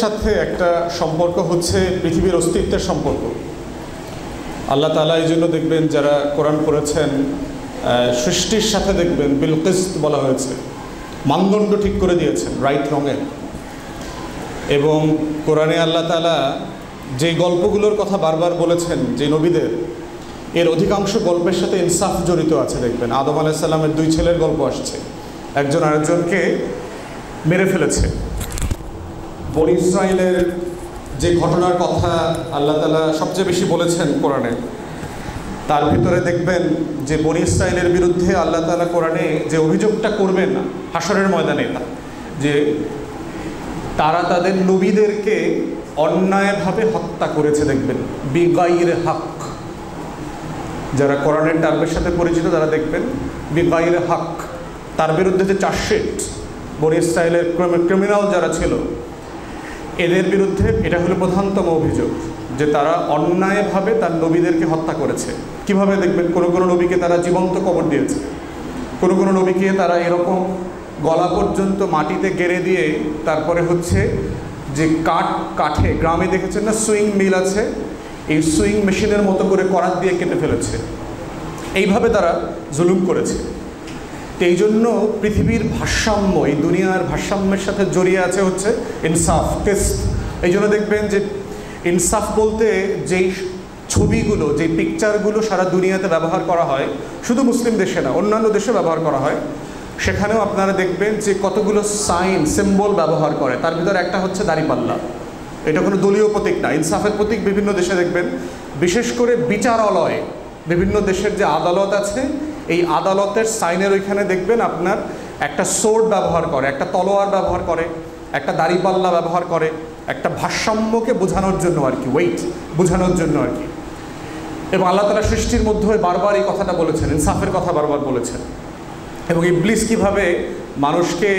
সাথে একটা সম্পর্ক হচ্ছে পৃথিবীর অস্তিত্বের সম্পর্ক। আল্লাহ তাআলা এই জন্য দেখবেন যারা কোরআন পড়েছেন সৃষ্টির সাথে দেখবেন বিল কিসত বলা হয়েছে, মানদণ্ড ঠিক করে দিয়েছেন রাইট রঙের। এবং কোরআনে আল্লাহ তাআলা যে গল্পগুলোর কথা বারবার বলেছেন যে নবীদের, এর অধিকাংশ গল্পের সাথে ইনসাফ জড়িত আছে। দেখবেন আদম আলাইহিস সালামের দুই ছেলের গল্প আসছে, একজন আরেকজনকে মেরে ফেলেছে। বনী ইসরাইলের যে ঘটনার কথা আল্লাহ তাআলা সবচেয়ে বেশি বলেছেন কোরআনে, তার ভিতরে দেখবেন যে বনী ইসরাইলের বিরুদ্ধে আল্লাহ তাআলা কোরআনে যে অভিযোগটা করবেন না হাশরের ময়দানে, যে তারা তাদের নবীদেরকে অন্যায়ভাবে হত্যা করেছে। দেখবেন বিগাইরে হক, যারা কোরআনের টার্মের সাথে পরিচিত তারা দেখবেন বিগাইরে হক, তার বিরুদ্ধে যে চার্জশিট বনী ইসরাইলের ক্রিমিনাল যারা ছিল এদের বিরুদ্ধে এটা হলো প্রধানতম অভিযোগ, যে তারা অন্যায়ভাবে তার নবীদেরকে হত্যা করেছে। কিভাবে দেখবেন কোনো কোনো নবীকে তারা জীবন্ত কবর দিয়েছে, কোনো কোনো নবীকে তারা এরকম গলা পর্যন্ত মাটিতে গেড়ে দিয়ে তারপরে হচ্ছে যে কাঠে গ্রামে দেখেছেন না সুইং মিল আছে, এই সুইং মেশিনের মতো করে করাত দিয়ে কেটে ফেলেছে। এইভাবে তারা জুলুম করেছে। এই জন্য পৃথিবীর ভারসাম্য, এই দুনিয়ার ভারসাম্যের সাথে জড়িয়ে আছে হচ্ছে ইনসাফ, কিসত। এই জন্য দেখবেন যে ইনসাফ বলতে যেই ছবিগুলো, যেই পিকচারগুলো সারা দুনিয়াতে ব্যবহার করা হয়, শুধু মুসলিম দেশে না অন্যান্য দেশে ব্যবহার করা হয়, সেখানেও আপনারা দেখবেন যে কতগুলো সাইন সিম্বল ব্যবহার করে। তার ভিতরে একটা হচ্ছে দাড়িপাল্লা। এটা কোনো দলীয় প্রতীক না, ইনসাফের প্রতীক। বিভিন্ন দেশে দেখবেন, বিশেষ করে বিচারালয়, বিভিন্ন দেশের যে আদালত আছে, এই আদালতের সাইনের ওইখানে দেখবেন আপনার একটা সোর্ড ব্যবহার করে, একটা তলোয়ার ব্যবহার করে, একটা দাড়িপাল্লা ব্যবহার করে, একটা ভারসাম্যকে বোঝানোর জন্য আর কি, ওয়েট বোঝানোর জন্য আর কি। এবং আল্লাহ তাআলা সৃষ্টির মধ্যে বারবার এই কথাটা বলেছেন, ইনসাফের কথা বারবার বলেছেন। এবং ইবলিস কীভাবে মানুষকে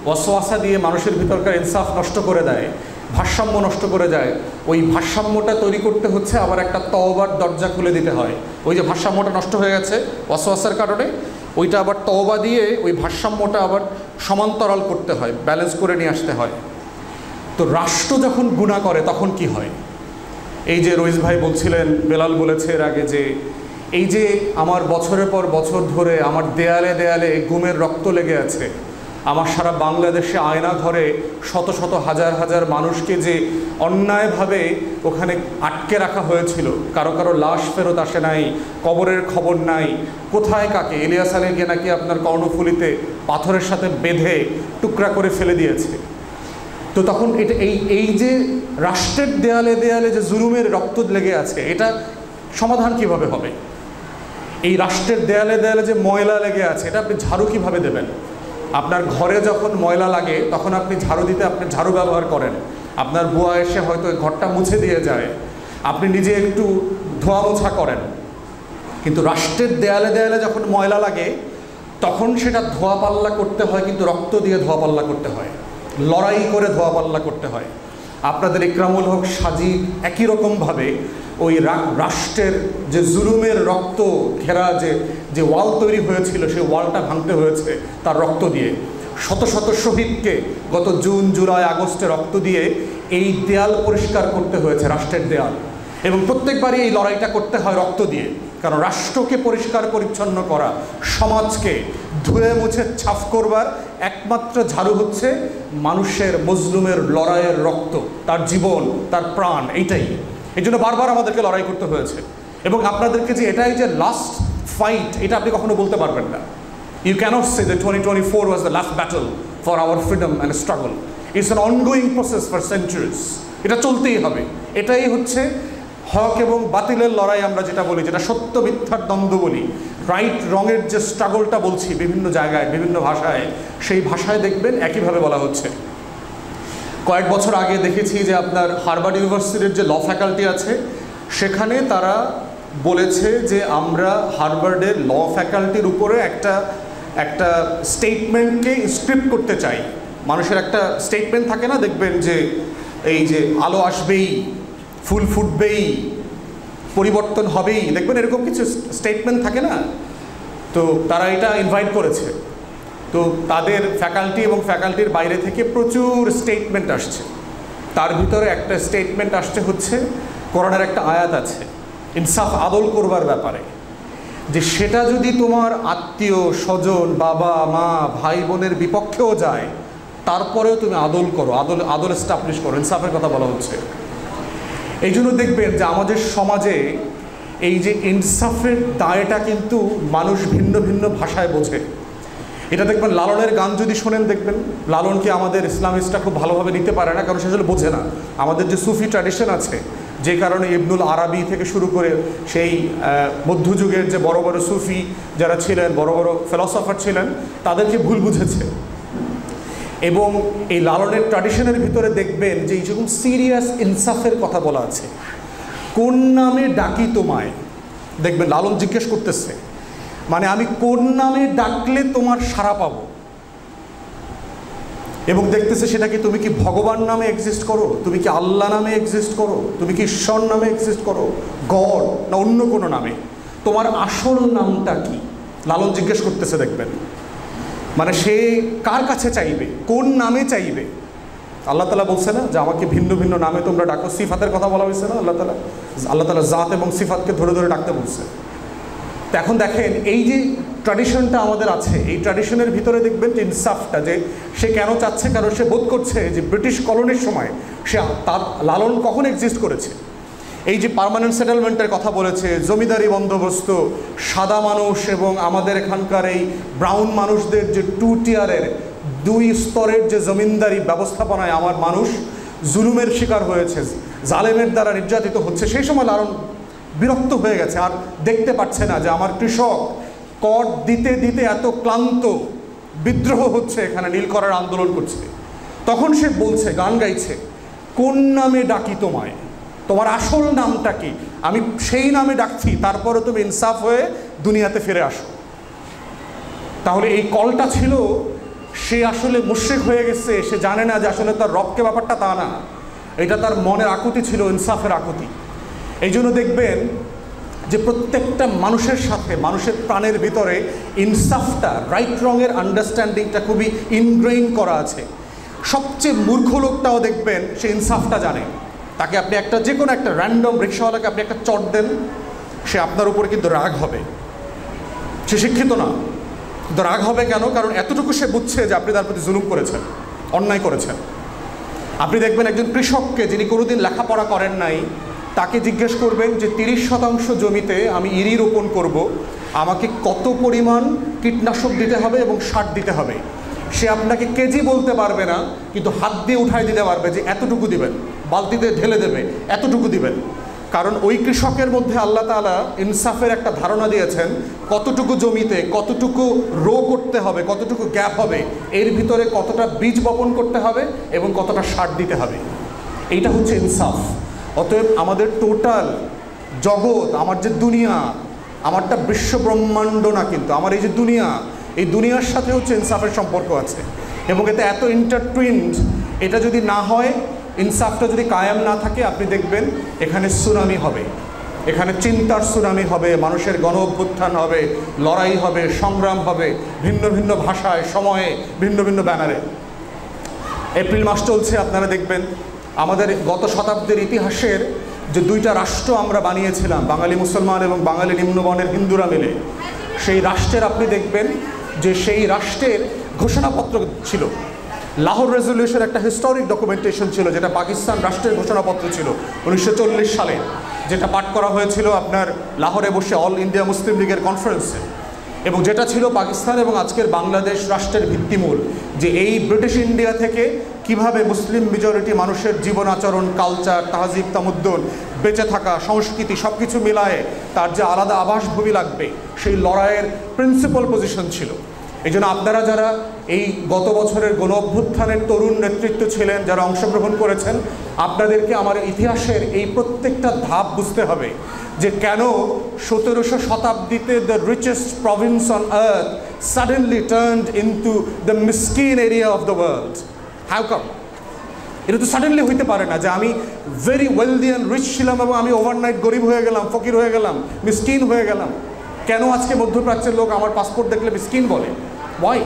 ওয়াসওয়াসা দিয়ে মানুষের ভিতরকার ইনসাফ নষ্ট করে দেয়, ভারসাম্য নষ্ট করে যায়, ওই ভারসাম্যটা তৈরি করতে হচ্ছে আবার একটা তওবার দরজা খুলে দিতে হয়। ওই যে ভারসাম্যটা নষ্ট হয়ে গেছে ওয়াসওয়াসার কারণে, ওইটা আবার তওবা দিয়ে ওই ভারসাম্যটা আবার সমান্তরাল করতে হয়, ব্যালেন্স করে নিয়ে আসতে হয়। তো রাষ্ট্র যখন গুনাহ করে তখন কি হয়? এই যে রইস ভাই বলছিলেন, বেলাল বলেছে এর আগে, যে এই যে আমার বছরের পর বছর ধরে আমার দেয়ালে দেয়ালে গুমের রক্ত লেগে আছে, আমার সারা বাংলাদেশে আয়না ঘরে শত শত হাজার হাজার মানুষকে যে অন্যায়ভাবে ওখানে আটকে রাখা হয়েছিল, কারো কারো লাশ ফেরত আসে নাই, কবরের খবর নাই, কোথায় কাকে, ইলিয়াস আলীকে নাকি আপনার কর্ণফুলীতে পাথরের সাথে বেঁধে টুকরা করে ফেলে দিয়েছে। তো তখন এটা এই যে রাষ্ট্রের দেয়ালে দেয়ালে যে জুলুমের রক্ত লেগে আছে, এটা সমাধান কিভাবে হবে? এই রাষ্ট্রের দেয়ালে দেয়ালে যে ময়লা লেগে আছে, এটা আপনি ঝাড়ু কিভাবে দেবেন? আপনার ঘরে যখন ময়লা লাগে তখন আপনি ঝাড়ু দিতে আপনি ঝাড়ু ব্যবহার করেন, আপনার বুয়া এসে হয়তো ঘরটা মুছে দিয়ে যায়, আপনি নিজে একটু ধোয়া মোছা করেন। কিন্তু রাষ্ট্রের দেয়ালে দেয়ালে যখন ময়লা লাগে তখন সেটা ধোয়া পাল্লা করতে হয়, কিন্তু রক্ত দিয়ে ধোয়া পাল্লা করতে হয়, লড়াই করে ধোয়া পাল্লা করতে হয়। আপনাদের ইকরামুল হক সাজি একই রকমভাবে ওই রাষ্ট্রের যে জুলুমের রক্ত ঘেরা যে ওয়াল তৈরি হয়েছিল, সেই ওয়ালটা ভাঙতে হয়েছে তার রক্ত দিয়ে। শত শত শহীদকে গত জুন জুলাই আগস্টে রক্ত দিয়ে এই দেয়াল পরিষ্কার করতে হয়েছে, রাষ্ট্রের দেয়াল। এবং প্রত্যেকবারই এই লড়াইটা করতে হয় রক্ত দিয়ে, কারণ রাষ্ট্রকে পরিষ্কার পরিচ্ছন্ন করা, সমাজকে ধুয়ে মুছে ছাফ করবার একমাত্র ঝাড়ু হচ্ছে মানুষের মজলুমের লড়াইয়ের রক্ত, তার জীবন, তার প্রাণ, এইটাই। এই জন্য বারবার আমাদেরকে লড়াই করতে হয়েছে। এবং আপনাদেরকে যে এটাই যে লাস্ট ফাইট, এটা আপনি কখনো বলতে পারবেন না। You can't say that 2024 was the last battle for our freedom and struggle. It's an ongoing process for centuries. এটা চলতেই হবে। এটাই হচ্ছে হক এবং বাতিলের লড়াই, আমরা যেটা বলি, যেটা সত্য মিথ্যার দ্বন্দ্ব বলি, রাইট রঙের যে স্ট্রাগলটা বলছি বিভিন্ন জায়গায় বিভিন্ন ভাষায়, সেই ভাষায় দেখবেন একইভাবে বলা হচ্ছে। কয়েক বছর আগে দেখেছি যে আপনার হার্ভার্ড ইউনিভার্সিটির যে ল ফ্যাকাল্টি আছে, সেখানে তারা বলেছে যে আমরা হার্ভার্ডের ল ফ্যাকাল্টির উপরে একটা স্টেটমেন্টকে স্ক্রিপ্ট করতে চাই। মানুষের একটা স্টেটমেন্ট থাকে না, দেখবেন যে এই যে আলো আসবেই, ফুল ফুটবেই, পরিবর্তন হবেই, দেখবেন এরকম কিছু স্টেটমেন্ট থাকে না। তো তারা এটা ইনভাইট করেছে। তো তাদের ফ্যাকাল্টি এবং ফ্যাকাল্টির বাইরে থেকে প্রচুর স্টেটমেন্ট আসছে। তার ভিতরে একটা স্টেটমেন্ট আসছে, হচ্ছে কোরআনের একটা আয়াত আছে ইনসাফ আদল করবার ব্যাপারে, যে সেটা যদি তোমার আত্মীয় স্বজন, বাবা মা ভাই বোনের বিপক্ষেও যায়, তারপরেও তুমি আদল করো, আদল এস্টাবলিশ করো। ইনসাফের কথা বলা হচ্ছে। এই জন্য দেখবেন যে আমাদের সমাজে এই যে ইনসাফের দায়টা কিন্তু মানুষ ভিন্ন ভিন্ন ভাষায় বোঝে। এটা দেখবেন লালনের গান যদি শোনেন, দেখবেন লালনকে আমাদের ইসলামিস্টরা খুব ভালোভাবে নিতে পারে না, কারণ সে আসলে বোঝে না। আমাদের যে সুফি ট্র্যাডিশন আছে, যে কারণে ইবনুল আরাবি থেকে শুরু করে সেই মধ্যযুগের যে বড় বড় সুফি যারা ছিলেন, বড় বড় ফিলসফার ছিলেন, তাদেরকে ভুল বুঝেছে। এবং এই লালনের ট্র্যাডিশনের ভিতরে দেখবেন যে এই যেরকম সিরিয়াস ইনসাফের কথা বলা আছে, কোন নামে ডাকি তোমায়। দেখবেন লালন জিজ্ঞেস করতেছে, মানে আমি কোন নামে ডাকলে তোমার সাড়া পাবো, এবং দেখতেছে সেটা কি তুমি কি ভগবান নামে এক্সিস্ট করো, তুমি কি আল্লাহ নামে এক্সিস্ট করো, তুমি কি ঈশ্বর নামে এক্সিস্ট করো, গড না অন্য কোনো নামে, তোমার আসল নামটা কি, লালন জিজ্ঞেস করতেছে। দেখবেন মানে সে কার কাছে চাইবে, কোন নামে চাইবে। আল্লাহ তাআলা বলছে না যে আমাকে ভিন্ন ভিন্ন নামে তোমরা ডাকো, সিফাতের কথা বলা হয়েছে না, আল্লাহ তাআলা জাত এবং সিফাতকে ধরে ধরে ডাকতে বলছে। তো এখন দেখেন এই যে ট্র্যাডিশনটা আমাদের আছে, এই ট্র্যাডিশনের ভিতরে দেখবেন যে ইনসাফটা, যে সে কেন চাচ্ছে, কারণ সে বোধ করছে যে ব্রিটিশ কলোনির সময় সে তার লালন কখন এক্সিস্ট করেছে। এই যে পার্মানেন্ট সেটেলমেন্টের কথা বলেছে, জমিদারি বন্দোবস্ত, সাদা মানুষ এবং আমাদের এখানকার এই ব্রাউন মানুষদের যে 2 টিয়ারের 2 স্তরের যে জমিনদারি ব্যবস্থাপনায় আমার মানুষ জুলুমের শিকার হয়েছে, জালেমের দ্বারা নির্যাতিত হচ্ছে, সেই সময় লালন বিরক্ত হয়ে গেছে, আর দেখতে পাচ্ছে না যে আমার কৃষক কর দিতে দিতে এত ক্লান্ত, বিদ্রোহ হচ্ছে, এখানে নীল করার আন্দোলন করছে। তখন সে বলছে, গান গাইছে, কোন নামে ডাকি তোমায়, তোমার আসল নামটা কি, আমি সেই নামে ডাকছি, তারপরে তুমি ইনসাফ হয়ে দুনিয়াতে ফিরে আসো। তাহলে এই কলটা ছিল, সে আসলে মুশরিক হয়ে গেছে, সে জানে না যে আসলে তার রবকে ব্যাপারটা তা না, এটা তার মনের আকুতি ছিল, ইনসাফের আকুতি। এই জন্য দেখবেন যে প্রত্যেকটা মানুষের সাথে, মানুষের প্রাণের ভিতরে ইনসাফটা, রাইট রঙের আন্ডারস্ট্যান্ডিংটা খুবই ইনগ্রেইন করা আছে। সবচেয়ে মূর্খ লোকটাও দেখবেন সে ইনসাফটা জানে। তাকে আপনি একটা যে কোনো একটা র্যান্ডম রিক্সাওয়ালাকে আপনি একটা চট দেন, সে আপনার উপরে কিন্তু রাগ হবে। সে শিক্ষিত না, কিন্তু রাগ হবে কেন? কারণ এতটুকু সে বুঝছে যে আপনি তার প্রতি জুলুম করেছেন, অন্যায় করেছেন। আপনি দেখবেন একজন কৃষককে, যিনি কোনোদিন লেখাপড়া করেন নাই, তাকে জিজ্ঞেস করবেন যে 30% জমিতে আমি ইরি রোপণ করব, আমাকে কত পরিমাণ কীটনাশক দিতে হবে এবং সার দিতে হবে। সে আপনাকে কেজি বলতে পারবে না, কিন্তু হাত দিয়ে উঠাই দিতে পারবে যে এতটুকু দিবেন, বালতিতে ঢেলে দেবে এতটুকু দিবেন। কারণ ওই কৃষকের মধ্যে আল্লাহ তাআলা ইনসাফের একটা ধারণা দিয়েছেন, কতটুকু জমিতে কতটুকু রো করতে হবে, কতটুকু গ্যাপ হবে, এর ভিতরে কতটা বীজ বপন করতে হবে এবং কতটা সার দিতে হবে। এইটা হচ্ছে ইনসাফ। অতএব আমাদের টোটাল জগৎ, আমার যে দুনিয়া, আমারটা বিশ্ব ব্রহ্মাণ্ড না, কিন্তু আমার এই যে দুনিয়া, এই দুনিয়ার সাথে হচ্ছে ইনসাফের সম্পর্ক আছে, এবং এতে এত ইন্টারটুইন্ড। এটা যদি না হয়, ইনসাফটা যদি কায়েম না থাকে, আপনি দেখবেন এখানে সুনামি হবে, এখানে চিন্তার সুনামি হবে, মানুষের গণ অভ্যুত্থান হবে, লড়াই হবে, সংগ্রাম হবে, ভিন্ন ভিন্ন ভাষায়, সময়ে, ভিন্ন ভিন্ন ব্যানারে। এপ্রিল মাস চলছে, আপনারা দেখবেন আমাদের গত শতাব্দীর ইতিহাসের যে 2টা রাষ্ট্র আমরা বানিয়েছিলাম, বাঙালি মুসলমান এবং বাঙালি নিম্নবর্ণের হিন্দুরা মিলে, সেই রাষ্ট্রের আপনি দেখবেন যে সেই রাষ্ট্রের ঘোষণাপত্র ছিল। লাহোর রেজলিউশন একটা হিস্টোরিক ডকুমেন্টেশন ছিল, যেটা পাকিস্তান রাষ্ট্রের ঘোষণাপত্র ছিল 1940 সালে, যেটা পাঠ করা হয়েছিল আপনার লাহোরে বসে অল ইন্ডিয়া মুসলিম লীগের কনফারেন্সে, এবং যেটা ছিল পাকিস্তান এবং আজকের বাংলাদেশ রাষ্ট্রের ভিত্তিমূল, যে এই ব্রিটিশ ইন্ডিয়া থেকে কিভাবে মুসলিম মেজরিটি মানুষের জীবন আচরণ, কালচার, তাহজিব তামুদ্দুন, বেঁচে থাকা, সংস্কৃতি সব কিছু মিলায়ে তার যে আলাদা আবাসভূমি লাগবে, সেই লড়াইয়ের প্রিন্সিপাল পজিশন ছিল। এই জন্য আপনারা যারা এই গত বছরের গণ অভ্যুত্থানের তরুণ নেতৃত্ব ছিলেন, যারা অংশগ্রহণ করেছেন, আপনাদেরকে আমার ইতিহাসের এই প্রত্যেকটা ধাপ বুঝতে হবে, যে কেন 1700 শতাব্দীতে the richest province on earth suddenly turned into the মিসকিন area of the world. How come? এটা তো সাডেনলি হইতে পারে না যে আমি ভেরি ওয়েলদি অ্যান্ড রিচ ছিলাম এবং আমি ওভারনাইট গরিব হয়ে গেলাম, ফকির হয়ে গেলাম, মিসকিন হয়ে গেলাম। কেন আজকে মধ্যপ্রাচ্যের লোক আমার পাসপোর্ট দেখলে মিসকিন বলে? Y?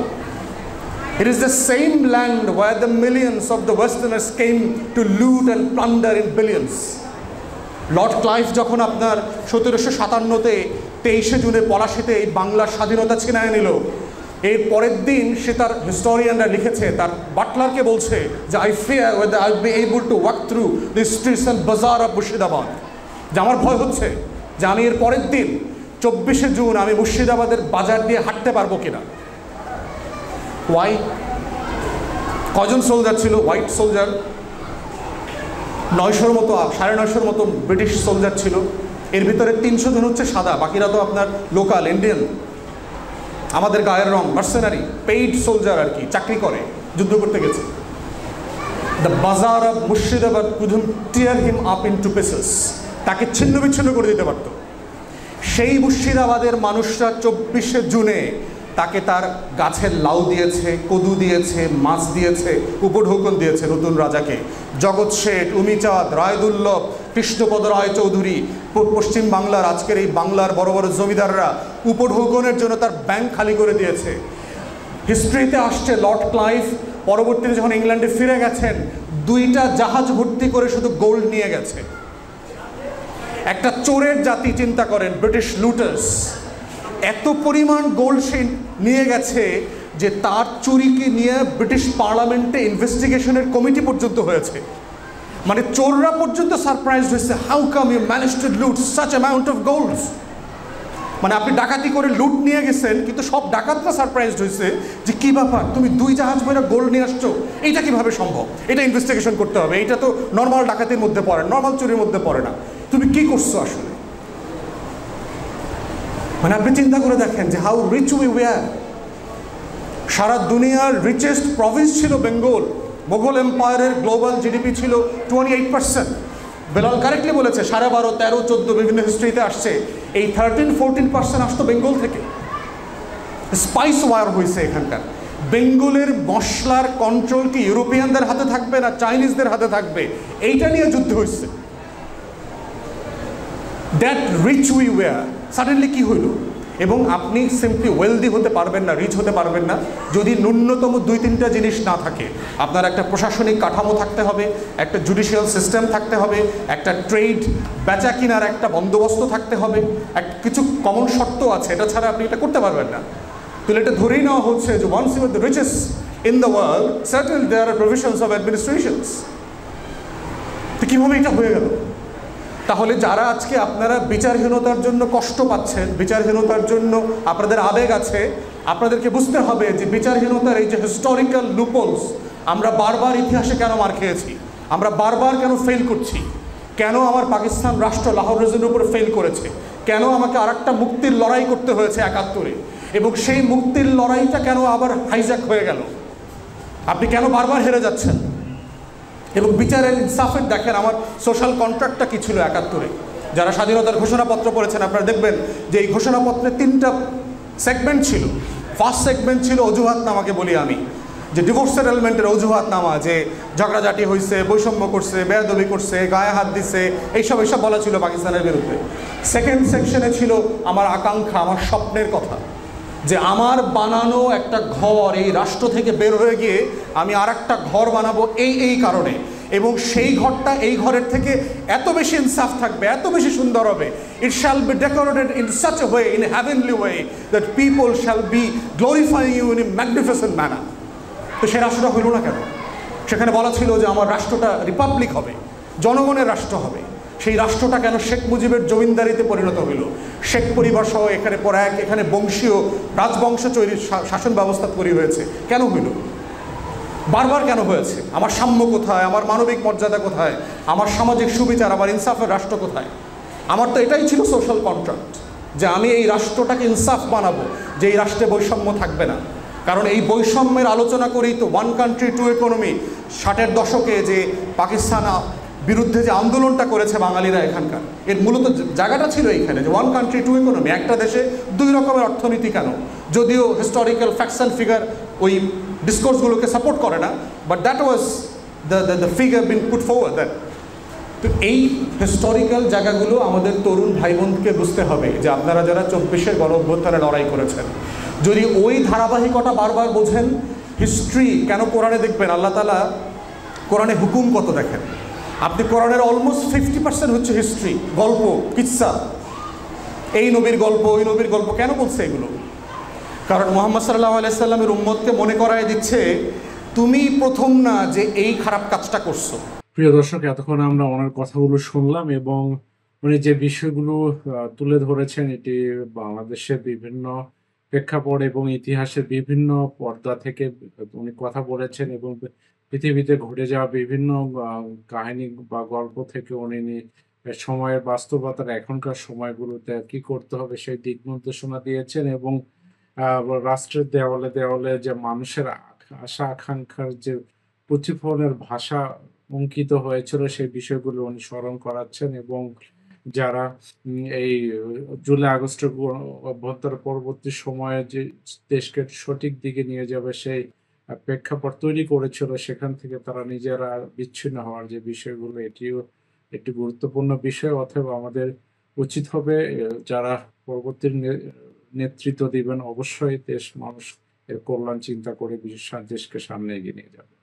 It is the same land where the millions of the Westerners came to loot and plunder in billions. Lord Clive যখন আপনার 1757-তে 23শে জুনে পলাশিতে এই বাংলার স্বাধীনতা ছিনায় নিল, এর পরের দিন সে তার হিস্টোরিয়ানরা লিখেছে, তার বাটলারকে বলছে যে I fear whether I will be able to walk through the streets and bazaar of Murshidabad, যে আমার ভয় হচ্ছে যে আমি এর পরের দিন 24শে জুন আমি মুর্শিদাবাদের বাজার দিয়ে হাঁটতে পারবো কিনা। ওয়াই? কজন সোলজার ছিল? হোয়াইট সোলজার 900-র মতো, 950-র মতো ব্রিটিশ সোলজার ছিল। এর ভিতরে 300 জন হচ্ছে সাদা, বাকিরা তো আপনার লোকাল ইন্ডিয়ান, আমাদের গায়ের রং, মার্সেনারি, পেইড সোলজার আর কি, চাকরি করে, যুদ্ধ করতে গেছে। The bazaar of Murshidabad could tear him up into pieces, তাকে ছিন্ন বিচ্ছিন্ন করে দিতে পারত। সেই মুর্শিদাবাদের মানুষরা 24শে জুনে তাকে তার গাছের লাউ দিয়েছে, কদু দিয়েছে, মাছ দিয়েছে, উপঢৌকন দিয়েছে নতুন রাজাকে। জগৎ শেঠ, উমিচাঁদ, রায়দুল্লভ, কৃষ্ণপদ রায় চৌধুরী, পশ্চিম বাংলার আজকের এই বাংলার বড় বড় জমিদাররা উপঢৌকনের জন্য তার ব্যাংক খালি করে দিয়েছে। হিস্ট্রিতে আসছে লর্ড ক্লাইভ পরবর্তীতে যখন ইংল্যান্ডে ফিরে গেছেন 2টা জাহাজ ভর্তি করে শুধু গোল্ড নিয়ে গেছে। একটা চোরের জাতি, চিন্তা করেন, ব্রিটিশ লুটার্স, এত পরিমাণ গোল্ড সে নিয়ে গেছে যে তার চুরিকে নিয়ে ব্রিটিশ পার্লামেন্টে ইনভেস্টিগেশনের কমিটি পর্যন্ত হয়েছে। মানে চোররা পর্যন্ত সারপ্রাইজ হয়েছে, how come you manage to loot such amount of golds. মানে আপনি ডাকাতি করে লুট নিয়ে গেছেন, কিন্তু সব ডাকাতরা সারপ্রাইজড হয়েছে যে কী ব্যাপার, তুমি 2 জাহাজ ভরে গোল্ড নিয়ে আসছো, এইটা কীভাবে সম্ভব? এটা ইনভেস্টিগেশন করতে হবে, এটা তো নর্মাল ডাকাতির মধ্যে পড়ে, নর্মাল চুরির মধ্যে পড়ে না, তুমি কি করছো আসলে? মানে আপনি চিন্তা করে দেখেন যে হাউ রিচ উই ওয়্যার। সারা দুনিয়ার রিচেস্ট প্রভিন্স ছিল বেঙ্গল। মোগল এম্পায়ারের গ্লোবাল জিডিপি ছিল 28%। বেলাল কারেক্টলি বলেছে 12.5, 13, 14 বিভিন্ন হিস্ট্রিতে আসছে, এই 13-14% আসতো বেঙ্গল থেকে। স্পাইস ওয়ার হয়েছে এখানকার। বেঙ্গলের মশলার কন্ট্রোল কি ইউরোপিয়ানদের হাতে থাকবে না চাইনিজদের হাতে থাকবে, এইটা নিয়ে যুদ্ধ হয়েছে। That rich we were suddenly কি হইল? এবং আপনি সিম্পলি ওয়েলদি হতে পারবেন না, রিচ হতে পারবেন না যদি ন্যূনতম 2-3টা জিনিস না থাকে। আপনার একটা প্রশাসনিক কাঠামো থাকতে হবে, একটা জুডিশিয়াল সিস্টেম থাকতে হবে, একটা ট্রেড বেচা কিনার একটা বন্দোবস্ত থাকতে হবে, কিছু কমন শর্ত আছে, এটা ছাড়া আপনি এটা করতে পারবেন না। তাহলে এটা ধরেই নেওয়া হচ্ছে যে once you are the richest in the world certainly there are provisions of administrations. তো কীভাবে এটা হয়ে গেল? তাহলে যারা আজকে আপনারা বিচারহীনতার জন্য কষ্ট পাচ্ছেন, বিচারহীনতার জন্য আপনাদের আবেগ আছে, আপনাদেরকে বুঝতে হবে যে বিচারহীনতার এই যে হিস্টোরিক্যাল লুপোলস, আমরা বারবার ইতিহাসে কেন মার খেয়েছি, আমরা বারবার কেন ফেল করছি, কেন আমার পাকিস্তান রাষ্ট্র লাহোর রিজনের উপর ফেল করেছে, কেন আমাকে আরেকটা মুক্তির লড়াই করতে হয়েছে 71-এ, এবং সেই মুক্তির লড়াইটা কেন আবার হাইজ্যাক হয়ে গেল, আপনি কেন বারবার হেরে যাচ্ছেন? এবং বিচারের ইনসাফের দেখেন আমার সোশ্যাল কন্ট্রাক্টটা কী ছিল 71-এ। যারা স্বাধীনতার ঘোষণাপত্র পড়েছেন আপনারা দেখবেন যে এই ঘোষণাপত্রে 3টা সেগমেন্ট ছিল। ফার্স্ট সেগমেন্ট ছিল অজুহাতনামাকে বলি আমি, যে ডিভোর্স সেটেলমেন্টের অজুহাতনামা, যে ঝগড়াঝাটি হয়েছে, বৈষম্য করছে, বেয়াদবি করছে, গায়ে হাত দিছে, এইসব বলা ছিল পাকিস্তানের বিরুদ্ধে। সেকেন্ড সেকশনে ছিল আমার আকাঙ্ক্ষা, আমার স্বপ্নের কথা, যে আমার বানানো একটা ঘর এই রাষ্ট্র থেকে বের হয়ে গিয়ে আমি আর একটা ঘর বানাবো এই কারণে, এবং সেই ঘরটা এই ঘরের থেকে এত বেশি ইনসাফ থাকবে, এত বেশি সুন্দর হবে, it shall be decorated in such a way, in heavenly way, that people shall be glorifying you in a magnificent manner. তো সেই রাষ্ট্রটা হইল না কেন? সেখানে বলা ছিল যে আমার রাষ্ট্রটা রিপাবলিক হবে, জনগণের রাষ্ট্র হবে। সেই রাষ্ট্রটা কেন শেখ মুজিবের জমিনদারিতে পরিণত হইল? শেখ পরিবার সহ এখানে পর এক এখানে বংশীয় রাজবংশ শাসন ব্যবস্থা তৈরি হয়েছে, কেন হইল? বারবার কেন হয়েছে? আমার সাম্য কোথায়, আমার মানবিক মর্যাদা কোথায়, আমার সামাজিক সুবিচার, আমার ইনসাফের রাষ্ট্র কোথায়? আমার তো এটাই ছিল সোশ্যাল কন্ট্রাক্ট, যে আমি এই রাষ্ট্রটাকে ইনসাফ বানাবো, যে এই রাষ্ট্রে বৈষম্য থাকবে না। কারণ এই বৈষম্যের আলোচনা করেই তো 1 country 2 economy 60-এর দশকে যে পাকিস্তান বিরুদ্ধে যে আন্দোলনটা করেছে বাঙালিরা এখানকার, এর মূলত জায়গাটা ছিল এইখানে, যে 1 country 2 economy, একটা দেশে 2 রকমের অর্থনীতি। কেন? যদিও হিস্টোরিক্যাল ফ্যাক্টস অ্যান্ড ফিগার ওই ডিসকোর্সগুলোকে সাপোর্ট করে না, but that was the figure bin put forward that. তো এই হিস্টোরিক্যাল জায়গাগুলো আমাদের তরুণ ভাই বোনকে বুঝতে হবে, যে আপনারা যারা 24-এর গণ অভ্যুত্থানে লড়াই করেছেন, যদি ওই ধারাবাহিকতা বারবার বোঝেন হিস্ট্রি কেন কোরআনে দেখবেন আল্লাহ তাআলা কোরআনে হুকুম কত দেখেন আপনি, কোরআনের অলমোস্ট 50% হচ্ছে হিস্ট্রি, গল্প, কিচ্ছা। এই নবীর গল্প, ওই নবীর গল্প। কেন বলছে এগুলো? কারণ মুহাম্মদ সাল্লাল্লাহু আলাইহি সাল্লামের উম্মতকে মনে করায় দিচ্ছে তুমি প্রথম না যে এই খারাপ কাজটা করছো। প্রিয় দর্শক, এতক্ষণ আমরা ওনার কথাগুলো শুনলাম এবং উনি যে বিষয়গুলো তুলে ধরেছেন, এটি বাংলাদেশের বিভিন্ন প্রেক্ষাপট এবং ইতিহাসের বিভিন্ন পর্দা থেকে উনি কথা বলেছেন এবং পৃথিবীতে ঘটে যাওয়া বিভিন্ন কাহিনী বা গল্প থেকে উনি সময়ের বাস্তবতার এখনকার সময়গুলোতে কি করতে হবে সেই দিক নির্দেশনা দিয়েছেন এবং রাষ্ট্রের দেওয়ালে দেওয়ালে যে মানুষের আশা আকাঙ্ক্ষার যে প্রতিফলনের ভাষা অঙ্কিত হয়েছিল সেই বিষয়গুলো উনি স্মরণ করাচ্ছেন এবং যারা এই জুলাই আগস্টের অভ্যন্তর পরবর্তী সময়ে যে দেশকে সঠিক দিকে নিয়ে যাবে সেই প্রেক্ষাপট তৈরি করেছিল, সেখান থেকে তারা নিজেরা বিচ্ছিন্ন হওয়ার যে বিষয়গুলো, এটিও একটি গুরুত্বপূর্ণ বিষয়। অথবা আমাদের উচিত হবে যারা পরবর্তী নেতৃত্ব দিবেন অবশ্যই দেশ মানুষ এর কল্যাণ চিন্তা করে দেশকে সামনে এগিয়ে নিয়ে যাবে।